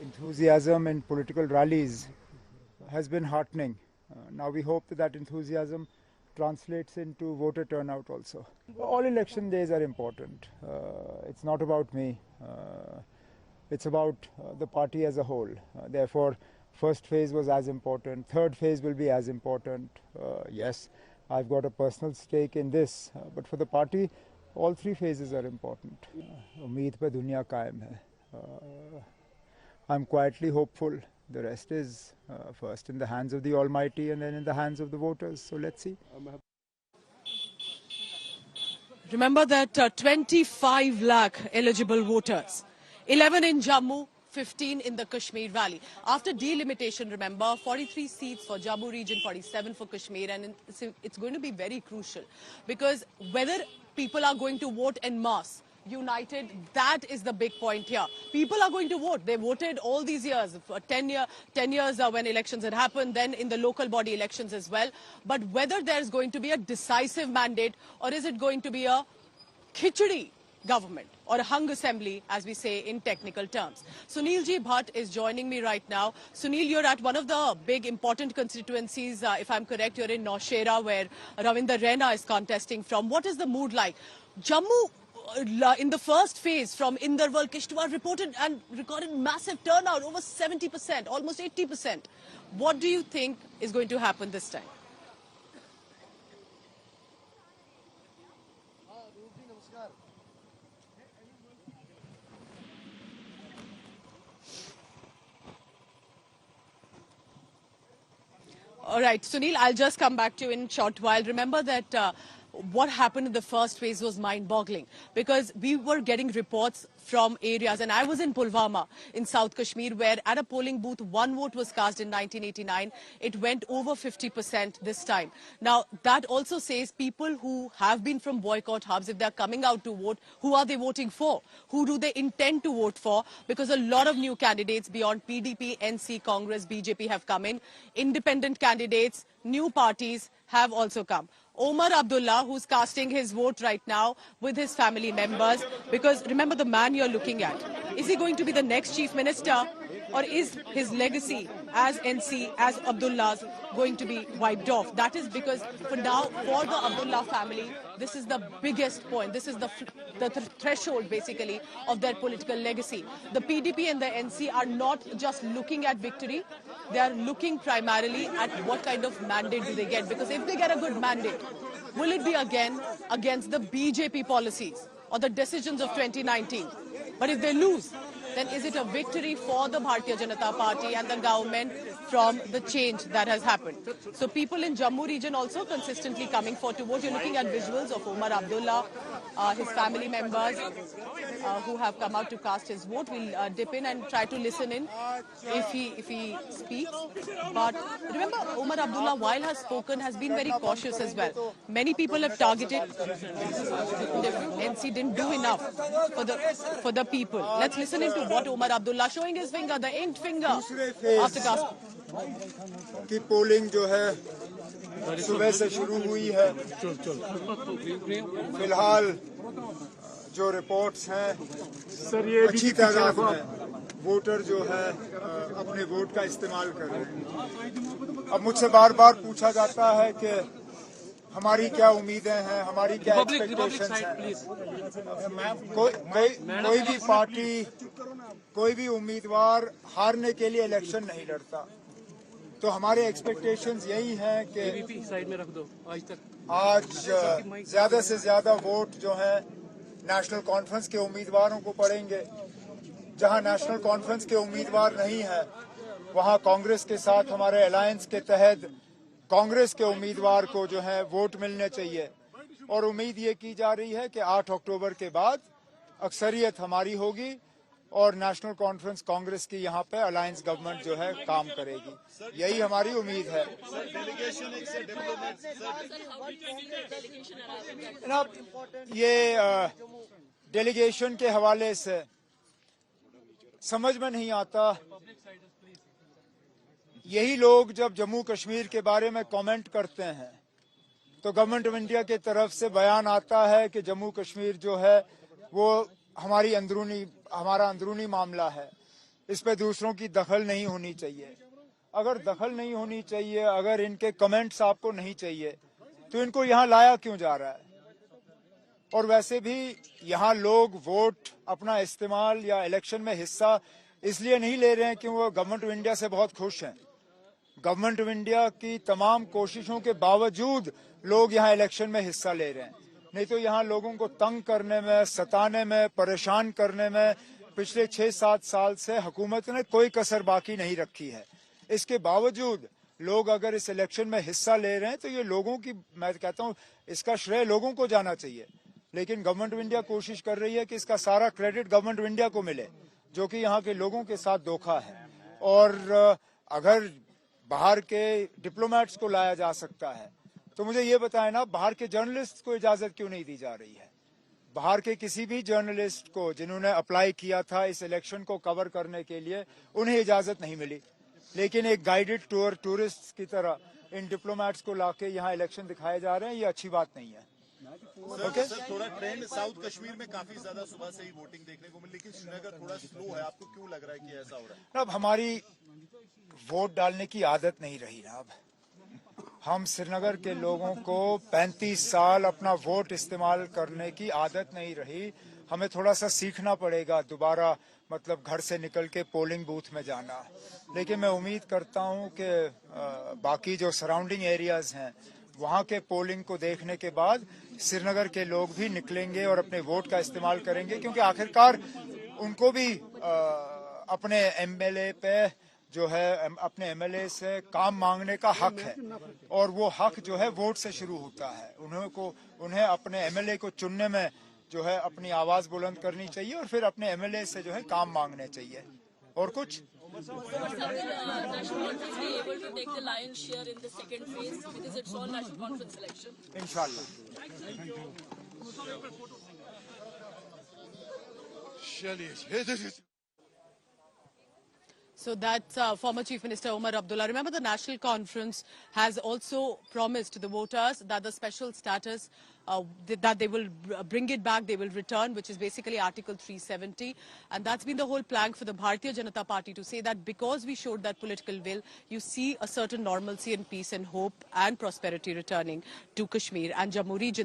enthusiasm in political rallies has been heartening. Now we hope that enthusiasm translates into voter turnout also. All election days are important. It's not about me. It's about the party as a whole. Therefore, first phase was as important. Third phase will be as important. Yes, I've got a personal stake in this, but for the party, all three phases are important. Umeed pe duniya कायम hai. I'm quietly hopeful. The rest is first in the hands of the Almighty and then in the hands of the voters. So let's see. Remember that 25 lakh eligible voters, 11 in Jammu, 15 in the Kashmir Valley. After delimitation, remember, 43 seats for Jammu region, 47 for Kashmir, and it's going to be very crucial because whether people are going to vote en masse, united, that is the big point here. People are going to vote. They voted all these years, for 10 years when elections had happened, then in the local body elections as well. But whether there's going to be a decisive mandate or is it going to be a khichdi government or a hung assembly, as we say in technical terms. Sunil Ji Bhatt is joining me right now. Sunil, you're at one of the big important constituencies, if I'm correct, you're in Naushera, where Ravinder Raina is contesting from. What is the mood like? Jammu, in the first phase from Inderwal, Kishtwar, reported and recorded massive turnout, over 70%, almost 80%. What do you think is going to happen this time? All right, Sunil, I'll just come back to you in a short while. Remember that what happened in the first phase was mind-boggling because we were getting reports from areas, and I was in Pulwama in South Kashmir, where at a polling booth, one vote was cast in 1989. It went over 50% this time. Now, that also says people who have been from boycott hubs, if they're coming out to vote, who are they voting for? Who do they intend to vote for? Because a lot of new candidates beyond PDP, NC, Congress, BJP have come in. Independent candidates, new parties have also come. Omar Abdullah, who's casting his vote right now with his family members, because remember the man you're looking at. Is he going to be the next chief minister, or is his legacy as NC, as Abdullah's, going to be wiped off? That is because for now, for the Abdullah family, this is the biggest point. This is the threshold, basically, of their political legacy. The PDP and the NC are not just looking at victory. They are looking primarily at what kind of mandate do they get. Because if they get a good mandate, will it be again against the BJP policies or the decisions of 2019? But if they lose, then is it a victory for the Bharatiya Janata Party and the government from the change that has happened? So people in Jammu region also consistently coming forward to vote. You're looking at visuals of Omar Abdullah, his family members who have come out to cast his vote. We'll dip in and try to listen in if he speaks. But remember, Omar Abdullah, while has spoken, has been very cautious as well. Many people have targeted. NC didn't do enough for the people. Let's listen into what Omar Abdullah, showing his finger, the inked finger, after casting. की polling जो है सुबह से शुरू हुई है. फिलहाल जो रिपोर्ट्स हैं, अच्छी तादाद में वोटर जो है अपने वोट का इस्तेमाल कर रहे हैं. अब मुझसे बार-बार पूछा जाता है कि हमारी क्या उम्मीदें हैं, हमारी क्या एक्सपेक्टेशंस हैं. कोई भी पार्टी, कोई भी उम्मीदवार हारने के लिए इलेक्शन नहीं लड़ता. तो हमारे एक्सपेक्टेशंस यही हैं कि आज ज्यादा से ज्यादा वोट जो है नेशनल कॉन्फ्रेंस के उम्मीदवारों को पड़ेंगे. जहां नेशनल कॉन्फ्रेंस के उम्मीदवार नहीं है, वहां कांग्रेस के साथ हमारे अलायंस के तहत कांग्रेस के उम्मीदवार को जो है वोट मिलने चाहिए. और उम्मीद ये की जा रही है कि 8 अक्टूबर के बाद अक्सरियत हमारी होगी और नेशनल कॉन्फ्रेंस कांग्रेस की यहाँ पे अलायंस गवर्नमेंट जो है काम करेगी. यही हमारी उम्मीद है. ये डेलीगेशन के हवाले से समझ में नहीं आता. यही लोग जब जम्मू कश्मीर के बारे में कमेंट करते हैं तो गवर्नमेंट ऑफ इंडिया की तरफ से बयान आता है कि जम्मू कश्मीर जो है वो हमारा अंदरूनी मामला है. इस पे दूसरों की दखल नहीं होनी चाहिए। अगर दखल नहीं होनी चाहिए, अगर इनके कमेंट्स आपको नहीं चाहिए, तो इनको यहाँ लाया क्यों जा रहा है? और वैसे भी यहाँ लोग वोट अपना इस्तेमाल या इलेक्शन में हिस्सा इसलिए नहीं ले रहे हैं कि वो गवर्नमेंट ऑफ इंडिया से बहुत खुश हैं। गवर्नमेंट ऑफ इंडिया की तमाम कोशिशों के बावजूद लोग यहाँ इलेक्शन में हिस्सा ले रहे हैं। नहीं तो यहाँ लोगों को तंग करने में, सताने में, परेशान करने में पिछले 6-7 साल से हुकूमत ने कोई कसर बाकी नहीं रखी है। इसके बावजूद लोग अगर इस इलेक्शन में हिस्सा ले रहे हैं तो ये लोगों की, मैं कहता हूँ इसका श्रेय लोगों को जाना चाहिए। लेकिन गवर्नमेंट ऑफ इंडिया कोशिश कर रही है कि इसका सारा क्रेडिट गवर्नमेंट ऑफ इंडिया को मिले, जो कि यहाँ के लोगों के साथ धोखा है। और अगर बाहर के डिप्लोमेट्स को लाया जा सकता है तो मुझे ये बताएं ना, बाहर के जर्नलिस्ट को इजाजत क्यों नहीं दी जा रही है? बाहर के किसी भी जर्नलिस्ट को जिन्होंने अप्लाई किया था इस इलेक्शन को कवर करने के लिए, उन्हें इजाजत नहीं मिली। लेकिन एक गाइडेड टूर टूरिस्ट की तरह इन डिप्लोमेट्स को लाके यहाँ इलेक्शन दिखाए जा रहे हैं, ये अच्छी बात नहीं है। ओके सर, थोड़ा ट्रेंड साउथ कश्मीर में काफी ज्यादा सुबह से ही वोटिंग देखने को मिली, लेकिन श्रीनगर थोड़ा स्लो है। आपको क्यों लग रहा है कि ऐसा हो रहा है? अब हमारी वोट डालने की आदत नहीं रही ना। अब हम श्रीनगर के लोगों को 35 साल अपना वोट इस्तेमाल करने की आदत नहीं रही। हमें थोड़ा सा सीखना पड़ेगा दोबारा, मतलब घर से निकल के पोलिंग बूथ में जाना। लेकिन मैं उम्मीद करता हूं कि बाकी जो सराउंडिंग एरियाज हैं वहां के पोलिंग को देखने के बाद श्रीनगर के लोग भी निकलेंगे और अपने वोट का इस्तेमाल करेंगे, क्योंकि आखिरकार उनको भी अपने एमएलए पे जो है, अपने एमएलए से काम मांगने का हक है। और वो हक जो है वोट से शुरू होता है। उन्हें अपने एमएलए को चुनने में जो है अपनी आवाज बुलंद करनी चाहिए और फिर अपने एमएलए से जो है काम मांगने चाहिए। और कुछ इंशाल्लाह। So that's former Chief Minister Omar Abdullah. Remember, the National Conference has also promised the voters that the special status, that they will bring it back, they will return, which is basically Article 370. And that's been the whole plank for the Bharatiya Janata Party to say that because we showed that political will, you see a certain normalcy and peace and hope and prosperity returning to Kashmir and Jammu region.